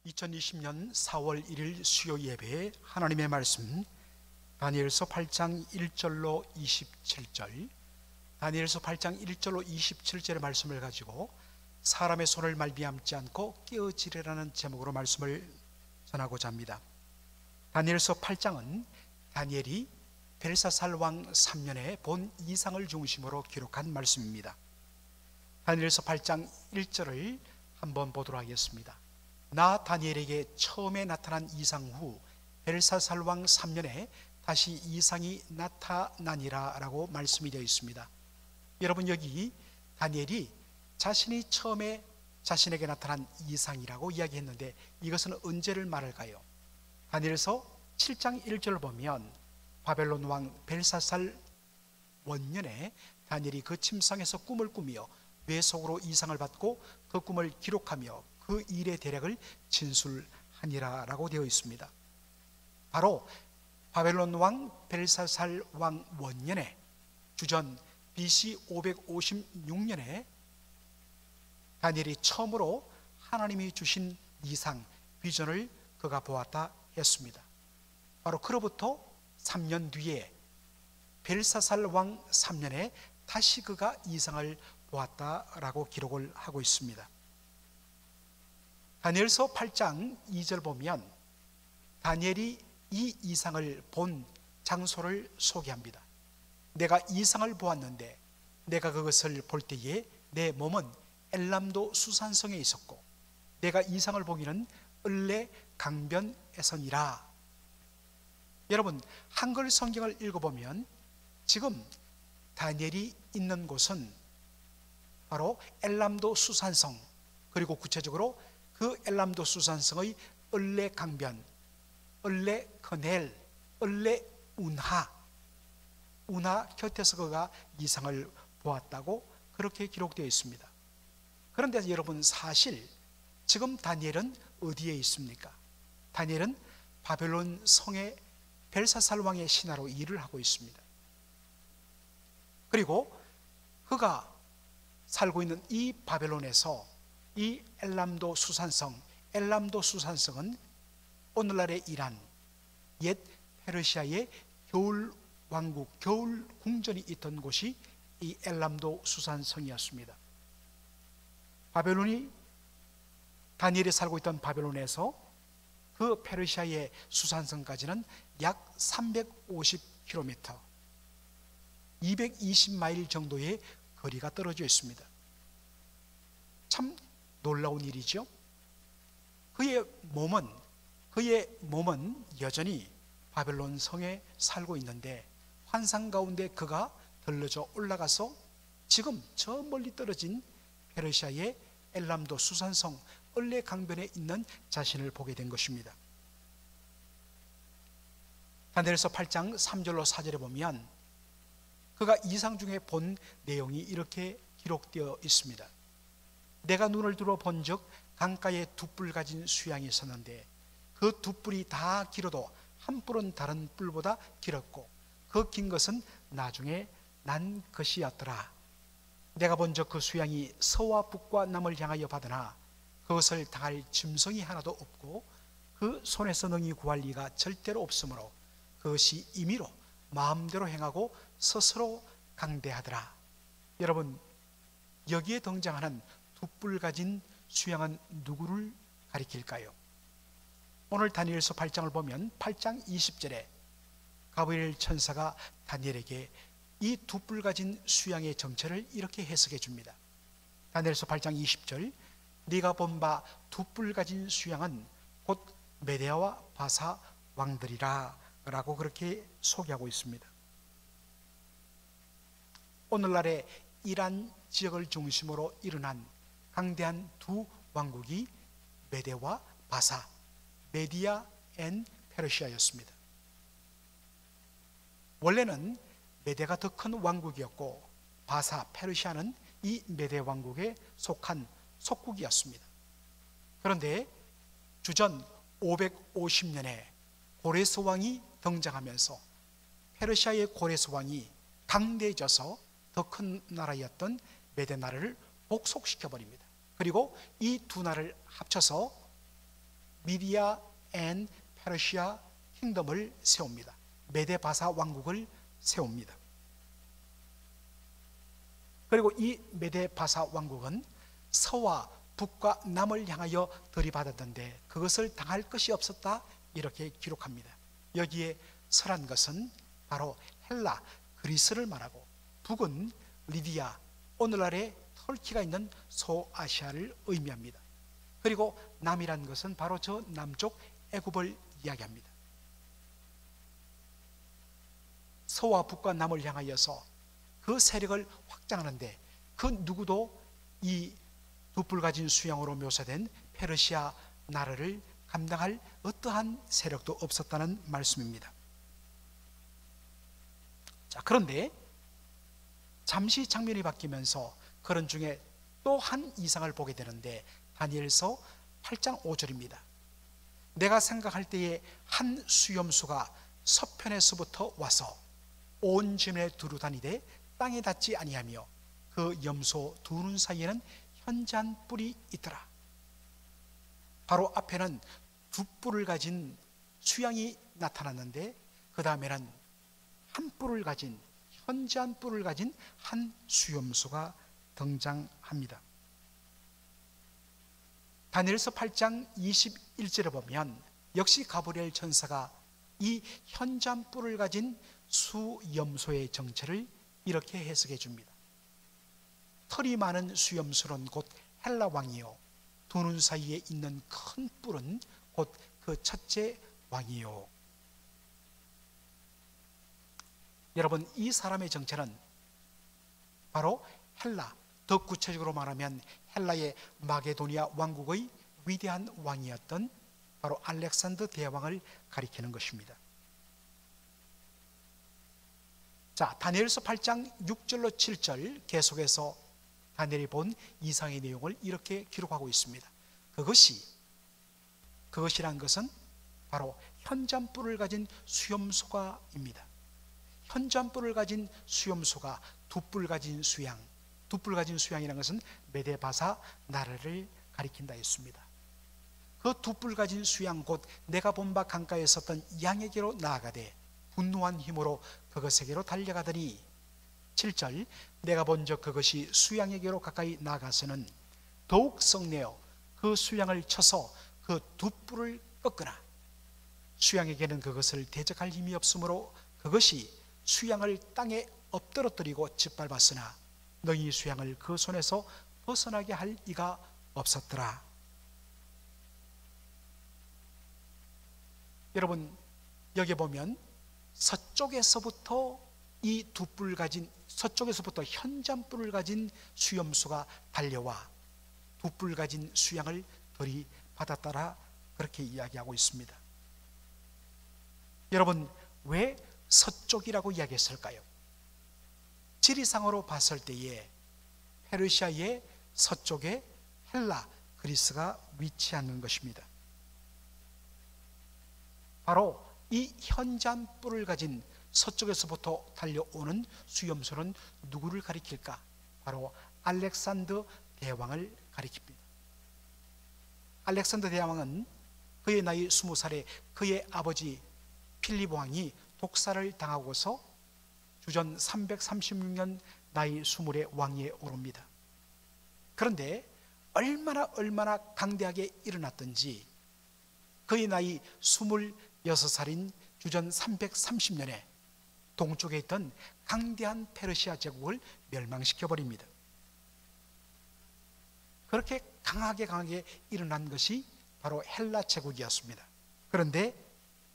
2020년 4월 1일 수요 예배에 하나님의 말씀 다니엘서 8장 1절로 27절, 다니엘서 8장 1절로 27절의 말씀을 가지고 사람의 손을 말미암지 않고 깨어지리라는 제목으로 말씀을 전하고자 합니다. 다니엘서 8장은 다니엘이 벨사살 왕 3년에 본 이상을 중심으로 기록한 말씀입니다. 다니엘서 8장 1절을 한번 보도록 하겠습니다. 나 다니엘에게 처음에 나타난 이상 후 벨사살 왕 3년에 다시 이상이 나타나니라 라고 말씀이 되어 있습니다. 여러분, 여기 다니엘이 자신이 처음에 자신에게 나타난 이상이라고 이야기했는데 이것은 언제를 말할까요? 다니엘서 7장 1절을 보면 바벨론 왕 벨사살 원년에 다니엘이 그 침상에서 꿈을 꾸며 뇌 속으로 이상을 받고 그 꿈을 기록하며 그 일의 대략을 진술하니라 라고 되어 있습니다. 바로 바벨론 왕 벨사살 왕 원년에 주전 BC 556년에 다니엘이 처음으로 하나님이 주신 이상, 비전을 그가 보았다 했습니다. 바로 그로부터 3년 뒤에 벨사살 왕 3년에 다시 그가 이상을 보았다라고 기록을 하고 있습니다. 다니엘서 8장 2절 보면 다니엘이 이 이상을 본 장소를 소개합니다. 내가 이상을 보았는데 내가 그것을 볼 때에 내 몸은 엘람도 수산성에 있었고 내가 이상을 보기는 을레 강변에서니라. 여러분, 한글 성경을 읽어보면 지금 다니엘이 있는 곳은 바로 엘람도 수산성, 그리고 구체적으로 그 엘람도 수산성의 을레 강변, 을레 커넬, 을레 운하 곁에서 그가 이상을 보았다고 그렇게 기록되어 있습니다. 그런데 여러분, 사실 지금 다니엘은 어디에 있습니까? 다니엘은 바벨론 성의 벨사살 왕의 신하로 일을 하고 있습니다. 그리고 그가 살고 있는 이 바벨론에서 이 엘람도 수산성은 오늘날의 이란, 옛 페르시아의 겨울 왕국, 겨울 궁전이 있던 곳이 이 엘람도 수산성이었습니다. 바벨론이, 다니엘이 살고 있던 바벨론에서 그 페르시아의 수산성까지는 약 350km, 220마일 정도의 거리가 떨어져 있습니다. 참 놀라운 일이죠. 그의 몸은 여전히 바벨론 성에 살고 있는데 환상 가운데 그가 들러져 올라가서 지금 저 멀리 떨어진 페르시아의 엘람도 수산성 을레 강변에 있는 자신을 보게 된 것입니다. 다니엘서 8장 3절로 4절에 보면 그가 이상 중에 본 내용이 이렇게 기록되어 있습니다. 내가 눈을 들어 본즉 강가에 두 뿔 가진 수양이 있었는데 그 두 뿔이 다 길어도 한 뿔은 다른 뿔보다 길었고 그 긴 것은 나중에 난 것이었더라. 내가 본즉 그 수양이 서와 북과 남을 향하여 받으나 그것을 당할 짐승이 하나도 없고 그 손에서 능히 구할 리가 절대로 없으므로 그것이 임의로 마음대로 행하고 스스로 강대하더라. 여러분, 여기에 등장하는 두 뿔 가진 수양은 누구를 가리킬까요? 오늘 다니엘서 8장을 보면 8장 20절에 가브리엘 천사가 다니엘에게 이 두 뿔 가진 수양의 정체를 이렇게 해석해 줍니다. 다니엘서 8장 20절, 네가 본 바 두 뿔 가진 수양은 곧 메대아와 바사 왕들이라 라고 그렇게 소개하고 있습니다. 오늘날의 이란 지역을 중심으로 일어난 강대한 두 왕국이 메대와 바사, 메디아 앤 페르시아였습니다. 원래는 메대가 더 큰 왕국이었고 바사, 페르시아는 이 메대 왕국에 속한 속국이었습니다. 그런데 주전 550년에 고레스 왕이 등장하면서 페르시아의 고레스 왕이 강대해져서 더 큰 나라였던 메대 나라를 복속시켜 버립니다. 그리고 이 두 나라를 합쳐서 미디아 앤 페르시아 킹덤을 세웁니다. 메데바사 왕국을 세웁니다. 그리고 이 메데바사 왕국은 서와 북과 남을 향하여 들이받았는데 그것을 당할 것이 없었다, 이렇게 기록합니다. 여기에 서란 것은 바로 헬라, 그리스를 말하고, 북은 리디아, 오늘날의 터키가 있는 소아시아를 의미합니다. 그리고 남이란 것은 바로 저 남쪽 애굽을 이야기합니다. 서와 북과 남을 향하여서 그 세력을 확장하는데 그 누구도 이 두 뿔 가진 수양으로 묘사된 페르시아 나라를 감당할 어떠한 세력도 없었다는 말씀입니다. 자, 그런데 잠시 장면이 바뀌면서 그런 중에 또 한 이상을 보게 되는데 다니엘서 8장 5절입니다. 내가 생각할 때에 한 수염수가 서편에서부터 와서 온 지면에 두루 다니되 땅에 닿지 아니하며 그 염소 두 눈 사이에는 현잔 뿔이 있더라. 바로 앞에는 두 뿔을 가진 수양이 나타났는데 그 다음에는 한 뿔을 가진, 현잔 뿔을 가진 한 수염수가 등장합니다. 다니엘서 8장 21절에 보면 역시 가브리엘 천사가 이 현잔 뿔을 가진 수염소의 정체를 이렇게 해석해 줍니다. 털이 많은 수염소는 곧 헬라 왕이요, 두 눈 사이에 있는 큰 뿔은 곧 그 첫째 왕이요. 여러분, 이 사람의 정체는 바로 헬라, 더 구체적으로 말하면 헬라의 마게도니아 왕국의 위대한 왕이었던 바로 알렉산더 대왕을 가리키는 것입니다. 자, 다니엘서 8장 6절로 7절 계속해서 다니엘이 본 이상의 내용을 이렇게 기록하고 있습니다. 그것이란 것은 바로 현잔뿔을 가진 수염소가입니다. 현잔뿔을 가진 수염소가 두 뿔 가진 수양, 두 뿔 가진 수양이라는 것은 메데바사 나라를 가리킨다 했습니다. 그 두 뿔 가진 수양 곧 내가 본 바 강가에 섰던 양에게로 나아가되 분노한 힘으로 그것에게로 달려가더니 7절 내가 본 적 그것이 수양에게로 가까이 나아가서는 더욱 성내어 그 수양을 쳐서 그 두 뿔을 꺾으나 수양에게는 그것을 대적할 힘이 없으므로 그것이 수양을 땅에 엎드러뜨리고 짓밟았으나 너희 수양을 그 손에서 벗어나게 할 이가 없었더라. 여러분, 여기 보면 서쪽에서부터 이 두 뿔 가진, 서쪽에서부터 현잔뿔을 가진 수염수가 달려와 두 뿔 가진 수양을 들이받았더라, 그렇게 이야기하고 있습니다. 여러분, 왜 서쪽이라고 이야기했을까요? 지리상으로 봤을 때에 페르시아의 서쪽에 헬라, 그리스가 위치하는 것입니다. 바로 이 현잔뿔을 가진 서쪽에서부터 달려오는 수염소는 누구를 가리킬까? 바로 알렉산더 대왕을 가리킵니다. 알렉산더 대왕은 그의 나이 20살에 그의 아버지 필립 왕이 독살을 당하고서 주전 336년 나이 20의 왕위에 오릅니다. 그런데 얼마나 강대하게 일어났던지 그의 나이 26살인 주전 330년에 동쪽에 있던 강대한 페르시아 제국을 멸망시켜버립니다. 그렇게 강하게 일어난 것이 바로 헬라 제국이었습니다. 그런데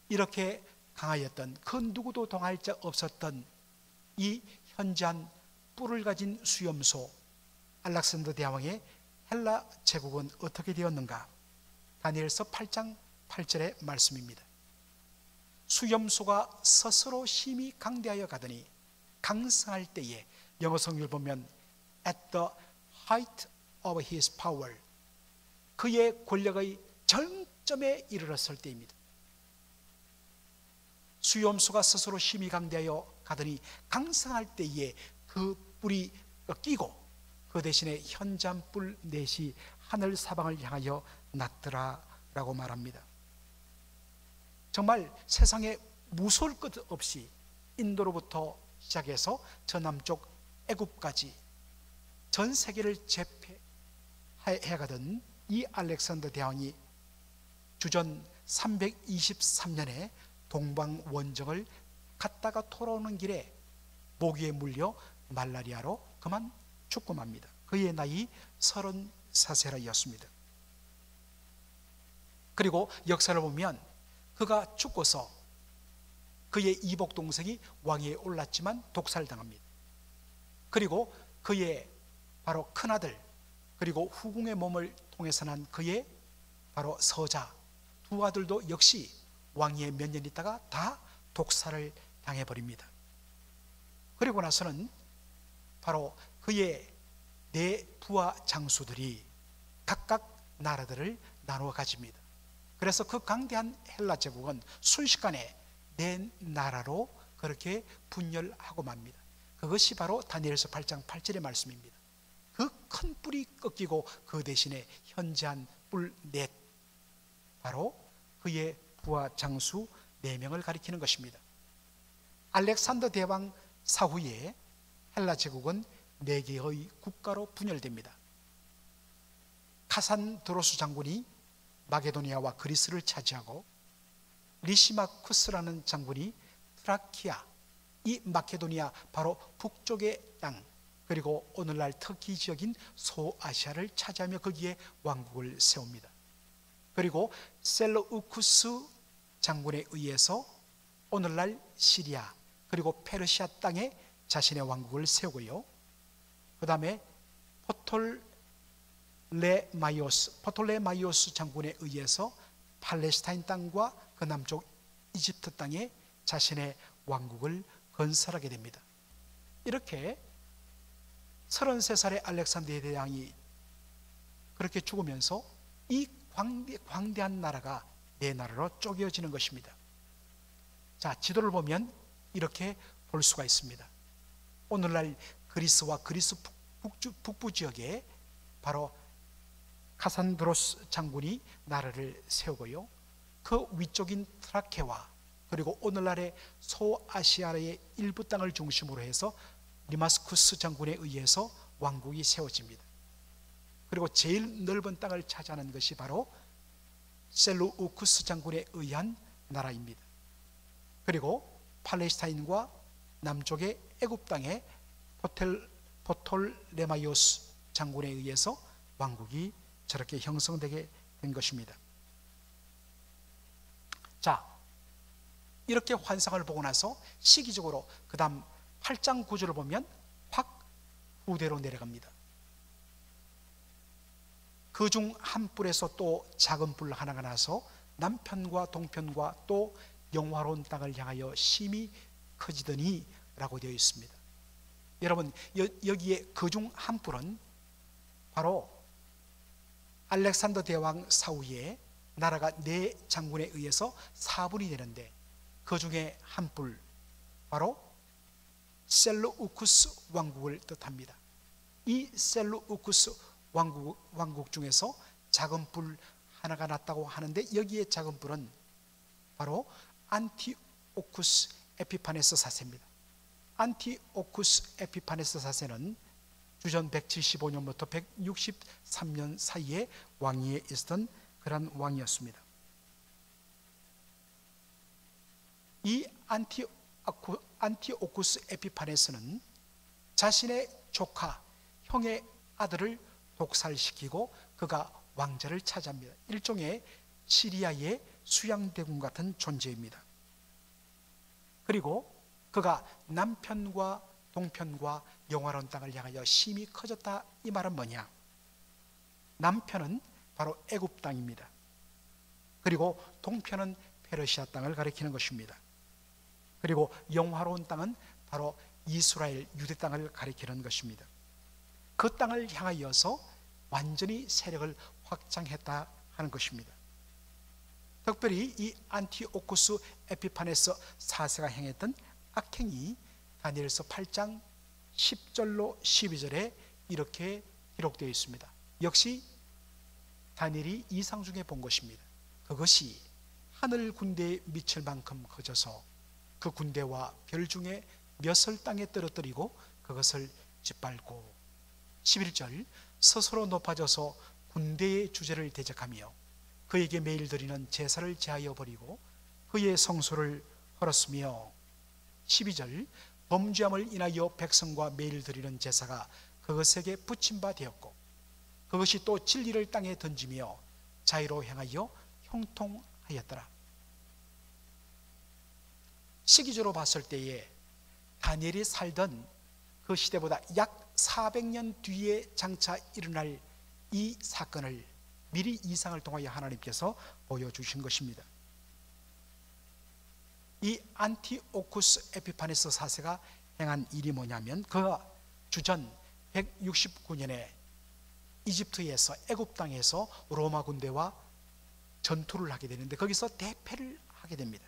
이렇게 강하였던 그 누구도 동할 자 없었던 이 현잔 뿔을 가진 수염소 알렉산더 대왕의 헬라 제국은 어떻게 되었는가? 다니엘서 8장 8절의 말씀입니다. 수염소가 스스로 심히 강대하여 가더니 강성할 때에, 영어 성경을 보면 at the height of his power, 그의 권력의 정점에 이르렀을 때입니다. 수염소가 스스로 심히 강대하여 가더니 강성할 때에 그 뿔이 꺾이고 그 대신에 현잔뿔 넷이 하늘 사방을 향하여 났더라, 라고 말합니다. 정말 세상에 무서울 것 없이 인도로부터 시작해서 저 남쪽 애굽까지 전 세계를 제패해가던 이 알렉산더 대왕이 주전 323년에 동방 원정을 갔다가 돌아오는 길에 모기에 물려 말라리아로 그만 죽고 맙니다. 그의 나이 34세였습니다. 그리고 역사를 보면 그가 죽고서 그의 이복 동생이 왕위에 올랐지만 독살당합니다. 그리고 그의 바로 큰아들, 그리고 후궁의 몸을 통해서 난 그의 바로 서자 두 아들도 역시 왕위에 몇 년 있다가 다 독살을 당해버립니다. 그리고 나서는 바로 그의 네 부하 장수들이 각각 나라들을 나누어 가집니다. 그래서 그 강대한 헬라 제국은 순식간에 네 나라로 그렇게 분열하고 맙니다. 그것이 바로 다니엘서 8장 8절의 말씀입니다. 그 큰 뿔이 꺾이고 그 대신에 현저한 뿔 넷, 바로 그의 부하 장수 4명을 가리키는 것입니다. 알렉산더 대왕 사후에 헬라 제국은 4개의 국가로 분열됩니다. 카산드로스 장군이 마게도니아와 그리스를 차지하고 리시마쿠스라는 장군이 트라키아, 이 마케도니아 바로 북쪽의 땅, 그리고 오늘날 터키 지역인 소아시아를 차지하며 거기에 왕국을 세웁니다. 그리고 셀루우쿠스 장군에 의해서 오늘날 시리아 그리고 페르시아 땅에 자신의 왕국을 세우고요. 그 다음에 포톨레마이오스 장군에 의해서 팔레스타인 땅과 그 남쪽 이집트 땅에 자신의 왕국을 건설하게 됩니다. 이렇게 33살의 알렉산더 대왕이 그렇게 죽으면서 이 광대한 나라가 4나라로 쪼개어지는 것입니다. 자, 지도를 보면 이렇게 볼 수가 있습니다. 오늘날 그리스와 그리스 북부 지역에 바로 카산드로스 장군이 나라를 세우고요. 그 위쪽인 트라케와 그리고 오늘날의 소아시아의 일부 땅을 중심으로 해서 리마스쿠스 장군에 의해서 왕국이 세워집니다. 그리고 제일 넓은 땅을 차지하는 것이 바로 셀루우쿠스 장군에 의한 나라입니다. 그리고 팔레스타인과 남쪽의 애굽 땅에 포톨레마이오스 장군에 의해서 왕국이 저렇게 형성되게 된 것입니다. 자, 이렇게 환상을 보고 나서 시기적으로 그 다음 8장 9절을 보면 확 후대로 내려갑니다. 그중 한 뿔에서 또 작은 뿔 하나가 나서 남편과 동편과 또 영화로운 땅을 향하여 심히 커지더니 라고 되어 있습니다. 여러분, 여기에 그중 한 뿔은 바로 알렉산더 대왕 사후에 나라가 4장군에 의해서 4분이 되는데 그 중에 한 뿔, 바로 셀루우쿠스 왕국을 뜻합니다. 이 셀루우쿠스 왕국 중에서 작은 뿔 하나가 났다고 하는데 여기에 작은 뿔은 바로 안티오쿠스 에피파네스 4세입니다. 안티오쿠스 에피파네스 4세는 주전 175년부터 163년 사이에 왕위에 있었던 그런 왕이었습니다. 이 안티오쿠스 에피파네스는 자신의 조카, 형의 아들을 독살시키고 그가 왕좌를 차지합니다. 일종의 시리아의 수양대군 같은 존재입니다. 그리고 그가 남편과 동편과 영화로운 땅을 향하여 심히 커졌다. 이 말은 뭐냐? 남편은 바로 애굽 땅입니다. 그리고 동편은 페르시아 땅을 가리키는 것입니다. 그리고 영화로운 땅은 바로 이스라엘 유대 땅을 가리키는 것입니다. 그 땅을 향하여서 완전히 세력을 확장했다 하는 것입니다. 특별히 이 안티오쿠스 에피파네스 4세가 행했던 악행이 다니엘서 8장 10절로 12절에 이렇게 기록되어 있습니다. 역시 다니엘이 이상 중에 본 것입니다. 그것이 하늘 군대에 미칠 만큼 커져서 그 군대와 별 중에 몇을 땅에 떨어뜨리고 그것을 짓밟고 11절 스스로 높아져서 군대의 주제를 대적하며 그에게 매일 드리는 제사를 제하여 버리고 그의 성소를 헐었으며 12절 범죄함을 인하여 백성과 매일 드리는 제사가 그것에게 붙임 바 되었고 그것이 또 진리를 땅에 던지며 자유로 행하여 형통하였더라. 시기적으로 봤을 때에 다니엘이 살던 그 시대보다 약 400년 뒤에 장차 일어날 이 사건을 미리 이상을 통하여 하나님께서 보여주신 것입니다. 이 안티오쿠스 에피파네스 4세가 행한 일이 뭐냐면 그가 주전 169년에 이집트에서 애굽 땅에서 로마 군대와 전투를 하게 되는데 거기서 대패를 하게 됩니다.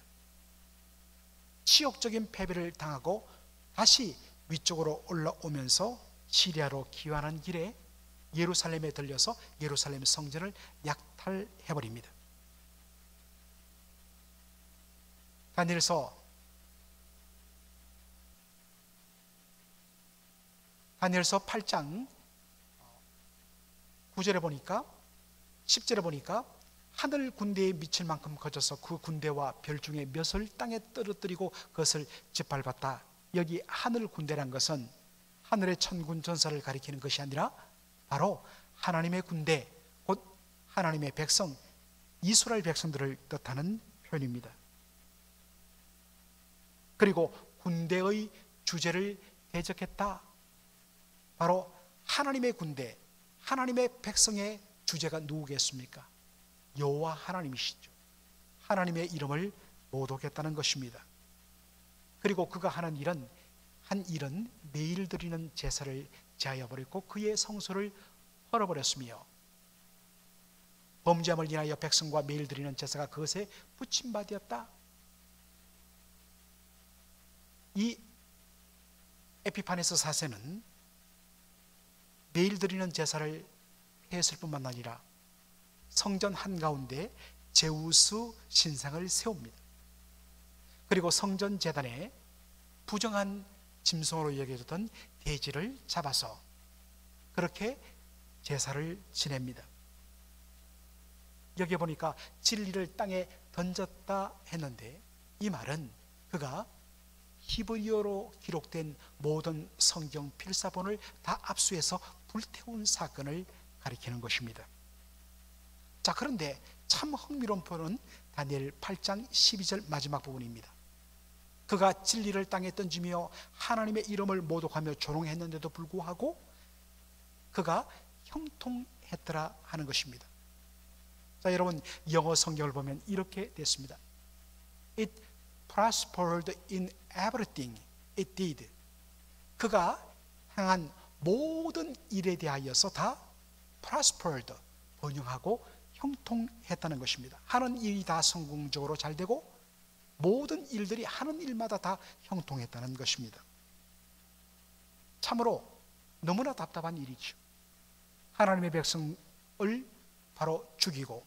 치욕적인 패배를 당하고 다시 위쪽으로 올라오면서 시리아로 귀환하는 길에 예루살렘에 들려서 예루살렘 성전을 약탈해버립니다. 다니엘서 8장 9절에 보니까 10절에 보니까 하늘 군대에 미칠 만큼 커져서 그 군대와 별 중에 몇을 땅에 떨어뜨리고 그것을 짓밟았다. 여기 하늘 군대란 것은 하늘의 천군 전사를 가리키는 것이 아니라 바로 하나님의 군대, 곧 하나님의 백성, 이스라엘 백성들을 뜻하는 표현입니다. 그리고 군대의 주제를 대적했다. 바로 하나님의 군대, 하나님의 백성의 주제가 누구겠습니까? 여호와 하나님이시죠. 하나님의 이름을 모독했다는 것입니다. 그리고 그가 한 일은 매일 드리는 제사를 제하여 버렸고 그의 성소를 헐어버렸으며 범죄함을 인하여 백성과 매일 드리는 제사가 그것에 붙임받았다. 이 에피파네스 4세는 매일 드리는 제사를 폐했을 뿐만 아니라 성전 한가운데 제우스 신상을 세웁니다. 그리고 성전 제단에 부정한 짐승으로 여겨졌던 돼지를 잡아서 그렇게 제사를 지냅니다. 여기 보니까 진리를 땅에 던졌다 했는데 이 말은 그가 히브리어로 기록된 모든 성경 필사본을 다 압수해서 불태운 사건을 가리키는 것입니다. 자, 그런데 참 흥미로운 표현은 다니엘 8장 12절 마지막 부분입니다. 그가 진리를 땅에 던지며 하나님의 이름을 모독하며 조롱했는데도 불구하고 그가 형통했더라 하는 것입니다. 자, 여러분 영어 성경을 보면 이렇게 됐습니다. It prospered in everything it did. 그가 행한 모든 일에 대하여서 다 prospered, 번영하고 형통했다는 것입니다. 하는 일이 다 성공적으로 잘 되고 모든 일들이 하는 일마다 다 형통했다는 것입니다. 참으로 너무나 답답한 일이죠. 하나님의 백성을 바로 죽이고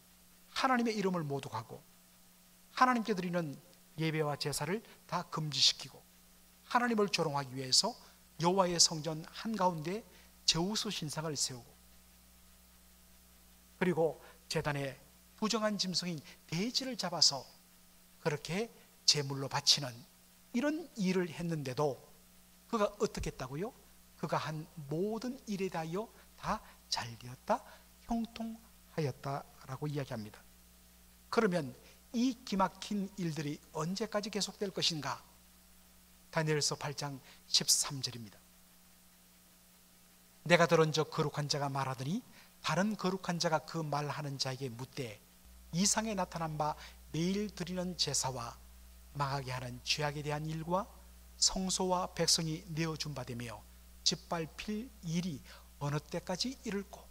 하나님의 이름을 모독하고 하나님께 드리는 예배와 제사를 다 금지시키고 하나님을 조롱하기 위해서 여호와의 성전 한가운데 제우스 신상을 세우고 그리고 제단에 부정한 짐승인 돼지를 잡아서 그렇게 제물로 바치는 이런 일을 했는데도 그가 어떻게 했다고요? 그가 한 모든 일에 대하여 다 잘되었다, 형통하였다라고 이야기합니다. 그러면 이 기막힌 일들이 언제까지 계속될 것인가? 다니엘서 8장 13절입니다. 내가 들은 저 거룩한 자가 말하더니 다른 거룩한 자가 그 말하는 자에게 묻되 이상에 나타난 바 매일 드리는 제사와 망하게 하는 죄악에 대한 일과 성소와 백성이 내어준 바 되며 짓밟힐 일이 어느 때까지 이를꼬.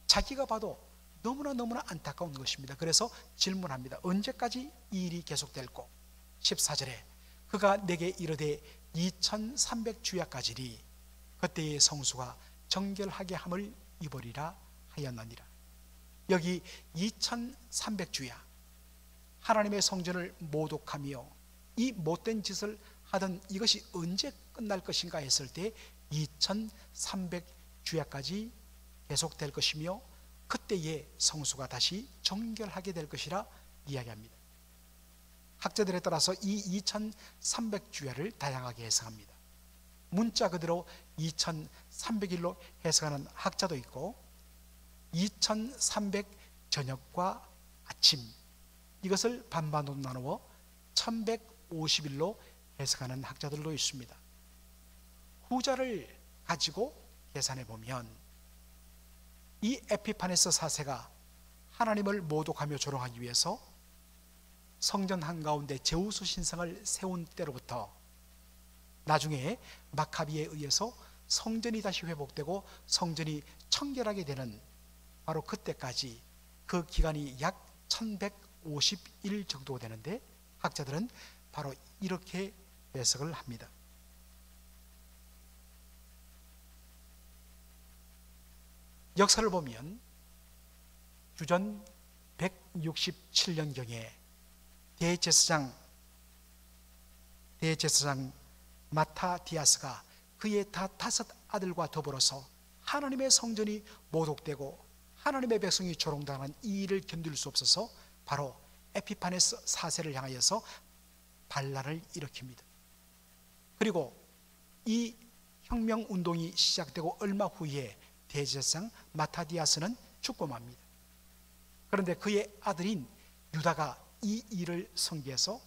자기가 봐도 너무나 안타까운 것입니다. 그래서 질문합니다. 언제까지 이 일이 계속될꼬? 14절에 그가 내게 이르되 2300주야까지니 그때의 성수가 정결하게 함을 입으리라 하였느니라. 여기 2300주야 하나님의 성전을 모독하며 이 못된 짓을 하던 이것이 언제 끝날 것인가 했을 때 2300주야까지 계속될 것이며 그때에 성소가 다시 정결하게 될 것이라 이야기합니다. 학자들에 따라서 이 2300주야를 다양하게 해석합니다. 문자 그대로 2300일로 해석하는 학자도 있고 2300 저녁과 아침 이것을 반반으로 나누어 1150일로 해석하는 학자들도 있습니다. 후자를 가지고 계산해 보면 이 에피파네스 4세가 하나님을 모독하며 조롱하기 위해서 성전 한가운데 제우스 신상을 세운 때로부터 나중에 마카비에 의해서 성전이 다시 회복되고 성전이 청결하게 되는 바로 그때까지 그 기간이 약 1150일 정도 되는데 학자들은 바로 이렇게 해석을 합니다. 역사를 보면 주전 167년경에 대제사장 마타디아스가 그의 다섯 아들과 더불어서 하나님의 성전이 모독되고 하나님의 백성이 조롱당하는 이 일을 견딜 수 없어서 바로 에피파네스 4세를 향하여서 반란을 일으킵니다. 그리고 이 혁명운동이 시작되고 얼마 후에 대제사장 마타디아스는 죽고 맙니다. 그런데 그의 아들인 유다가 이 일을 섬기해서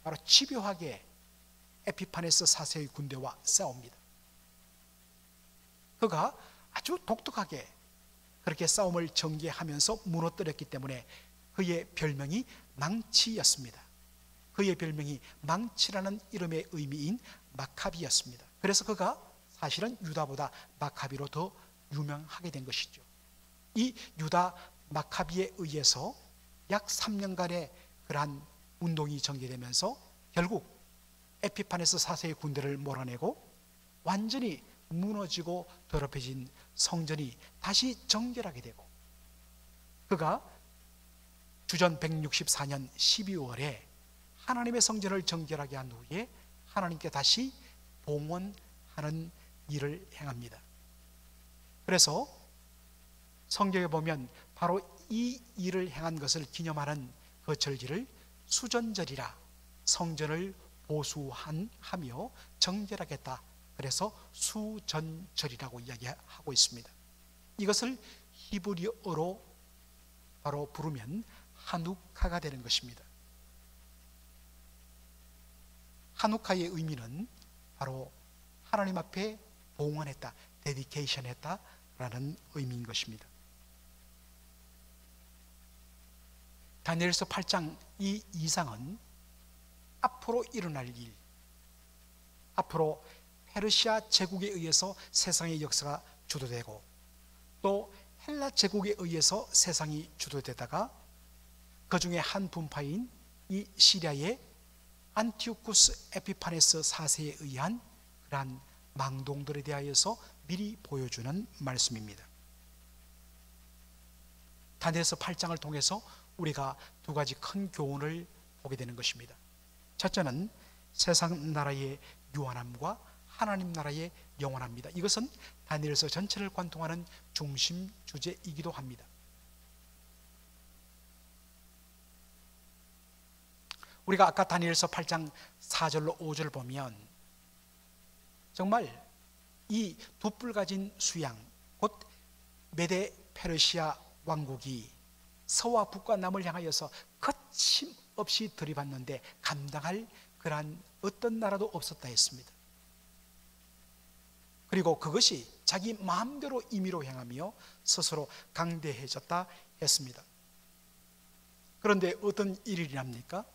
바로 집요하게 에피파네스 4세의 군대와 싸웁니다. 그가 아주 독특하게 그렇게 싸움을 전개하면서 무너뜨렸기 때문에 그의 별명이 망치였습니다. 그의 별명이 망치라는 이름의 의미인 마카비였습니다. 그래서 그가 사실은 유다보다 마카비로 더 유명하게 된 것이죠. 이 유다 마카비에 의해서 약 3년간의 그러한 운동이 전개되면서 결국 에피파네스 4세의 군대를 몰아내고 완전히 무너지고 더럽혀진 성전이 다시 정결하게 되고 그가 주전 164년 12월에 하나님의 성전을 정결하게 한 후에 하나님께 다시 봉헌하는 일을 행합니다. 그래서 성경에 보면 바로 이 일을 행한 것을 기념하는 그 절기를 수전절이라 성전을 보수하며 정결하겠다. 그래서 수전절이라고 이야기하고 있습니다. 이것을 히브리어로 바로 부르면 하누카가 되는 것입니다. 하누카의 의미는 바로 하나님 앞에 봉헌했다, 데디케이션 했다라는 의미인 것입니다. 다니엘서 8장 이 이상은 앞으로 일어날 일, 앞으로 페르시아 제국에 의해서 세상의 역사가 주도되고 또 헬라 제국에 의해서 세상이 주도되다가 그 중에 한 분파인 이 시리아의 안티오쿠스 에피파네스 4세에 의한 그러한 망동들에 대하여서 미리 보여주는 말씀입니다. 다니엘서 8장을 통해서 우리가 두 가지 큰 교훈을 보게 되는 것입니다. 첫째는 세상 나라의 유한함과 하나님 나라의 영원합니다. 이것은 다니엘서 전체를 관통하는 중심 주제이기도 합니다. 우리가 아까 다니엘서 8장 4절로 5절을 보면 정말 이 두 뿔 가진 수양 곧 메데 페르시아 왕국이 서와 북과 남을 향하여서 거침없이 들이받는데 감당할 그러한 어떤 나라도 없었다 했습니다. 그리고 그것이 자기 마음대로 임의로 행하며 스스로 강대해졌다 했습니다. 그런데 어떤 일이 일어납니까?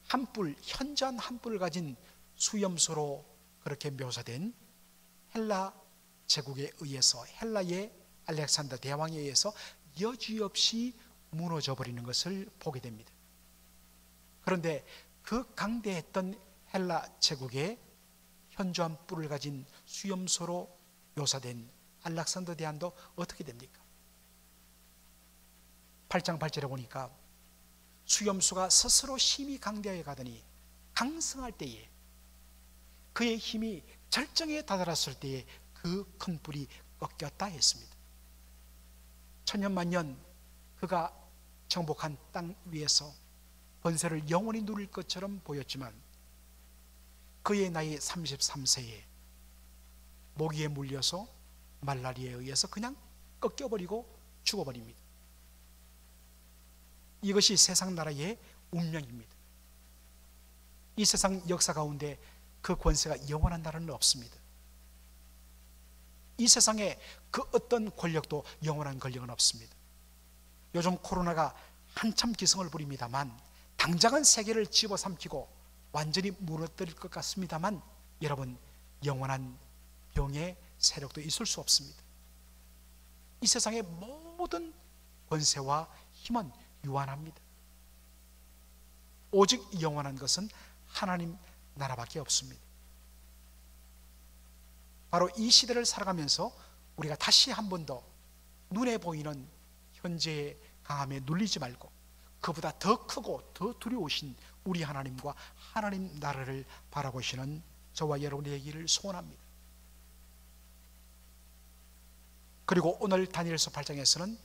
한 뿔, 현저한 한 뿔을 가진 수염소로 그렇게 묘사된 헬라 제국에 의해서 헬라의 알렉산더 대왕에 의해서 여지없이 무너져 버리는 것을 보게 됩니다. 그런데 그 강대했던 헬라 제국의 현저한 뿔을 가진 수염소로 묘사된 알렉산더 대왕도 어떻게 됩니까? 8장 8절에 보니까 수염수가 스스로 힘이 강대하여 가더니 강성할 때에 그의 힘이 절정에 다다랐을 때에 그 큰 뿔이 꺾였다 했습니다. 천년만년 그가 정복한 땅 위에서 권세를 영원히 누릴 것처럼 보였지만 그의 나이 33세에 모기에 물려서 말라리아에 의해서 그냥 꺾여버리고 죽어버립니다. 이것이 세상 나라의 운명입니다. 이 세상 역사 가운데 그 권세가 영원한 나라는 없습니다. 이 세상에 그 어떤 권력도 영원한 권력은 없습니다. 요즘 코로나가 한참 기승을 부립니다만 당장은 세계를 집어삼키고 완전히 무너뜨릴 것 같습니다만 여러분, 영원한 병의 세력도 있을 수 없습니다. 이 세상의 모든 권세와 힘은 유한합니다. 오직 영원한 것은 하나님 나라밖에 없습니다. 바로 이 시대를 살아가면서 우리가 다시 한 번 더 눈에 보이는 현재의 강함에 눌리지 말고 그보다 더 크고 더 두려우신 우리 하나님과 하나님 나라를 바라보시는 저와 여러분의 얘기를 소원합니다. 그리고 오늘 다니엘서 8장에서는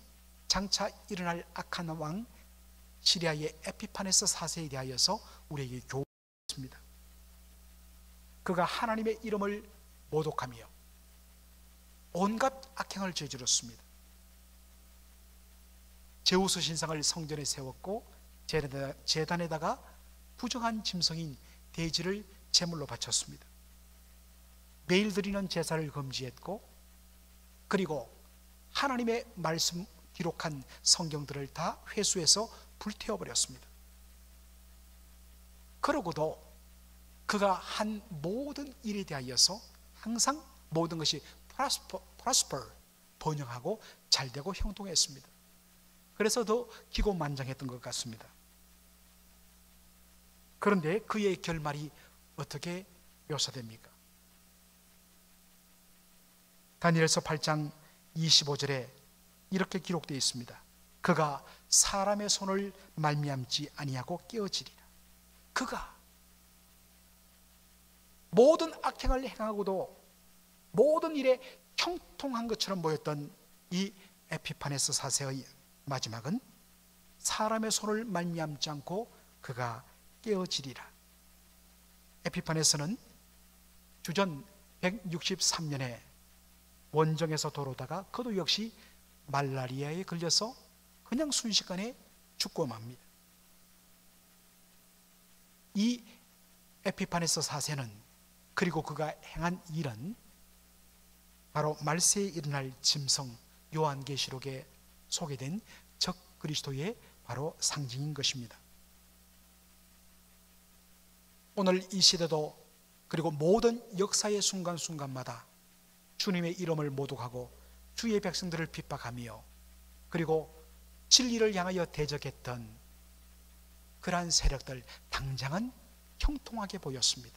장차 일어날 악한 왕 시리아의 에피파네스 4세에 대하여서 우리에게 교훈했습니다. 그가 하나님의 이름을 모독하며 온갖 악행을 저질렀습니다. 제우스 신상을 성전에 세웠고 제단에다가 부정한 짐승인 돼지를 제물로 바쳤습니다. 매일 드리는 제사를 금지했고 그리고 하나님의 말씀 기록한 성경들을 다 회수해서 불태워버렸습니다. 그러고도 그가 한 모든 일에 대하여서 항상 모든 것이 prosper, 번영하고 잘되고 형통했습니다. 그래서 더 기고만장했던 것 같습니다. 그런데 그의 결말이 어떻게 묘사됩니까? 다니엘서 8장 25절에 이렇게 기록되어 있습니다. 그가 사람의 손을 말미암지 아니하고 깨어지리라. 그가 모든 악행을 행하고도 모든 일에 형통한 것처럼 보였던 이 에피파네스 4세의 마지막은 사람의 손을 말미암지 않고 그가 깨어지리라. 에피파네스는 주전 163년에 원정에서 돌아오다가 그도 역시 말라리아에 걸려서 그냥 순식간에 죽고 맙니다. 이 에피파네스 4세는 그리고 그가 행한 일은 바로 말세에 일어날 짐승 요한계시록에 소개된 적 그리스도의 바로 상징인 것입니다. 오늘 이 시대도 그리고 모든 역사의 순간순간마다 주님의 이름을 모독하고 주의 백성들을 핍박하며 그리고 진리를 향하여 대적했던 그러한 세력들 당장은 형통하게 보였습니다.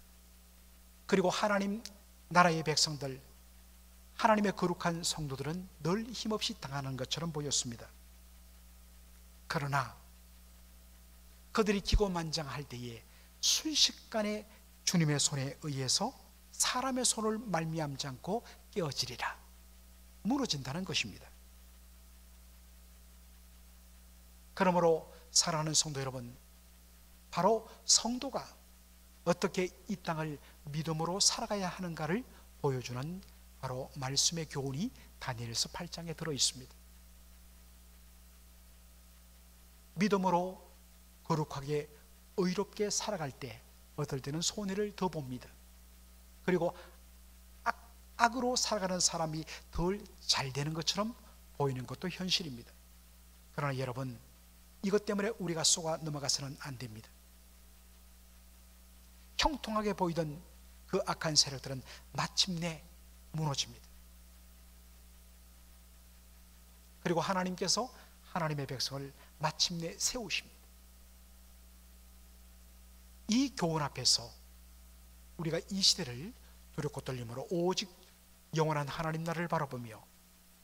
그리고 하나님 나라의 백성들, 하나님의 거룩한 성도들은 늘 힘없이 당하는 것처럼 보였습니다. 그러나 그들이 기고만장할 때에 순식간에 주님의 손에 의해서 사람의 손을 말미암지 않고 깨어지리라, 무너진다는 것입니다. 그러므로 사랑하는 성도 여러분, 바로 성도가 어떻게 이 땅을 믿음으로 살아가야 하는가를 보여주는 바로 말씀의 교훈이 다니엘서 8장에 들어 있습니다. 믿음으로 거룩하게 의롭게 살아갈 때 어떨 때는 손해를 더 봅니다. 그리고 악으로 살아가는 사람이 덜 잘 되는 것처럼 보이는 것도 현실입니다. 그러나 여러분, 이것 때문에 우리가 속아 넘어가서는 안 됩니다. 형통하게 보이던 그 악한 세력들은 마침내 무너집니다. 그리고 하나님께서 하나님의 백성을 마침내 세우십니다. 이 교훈 앞에서 우리가 이 시대를 두렵고 떨림으로 오직 영원한 하나님 나라를 바라보며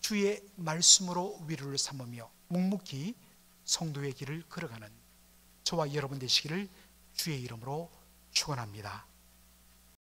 주의 말씀으로 위로를 삼으며 묵묵히 성도의 길을 걸어가는 저와 여러분 되시기를 주의 이름으로 축원합니다.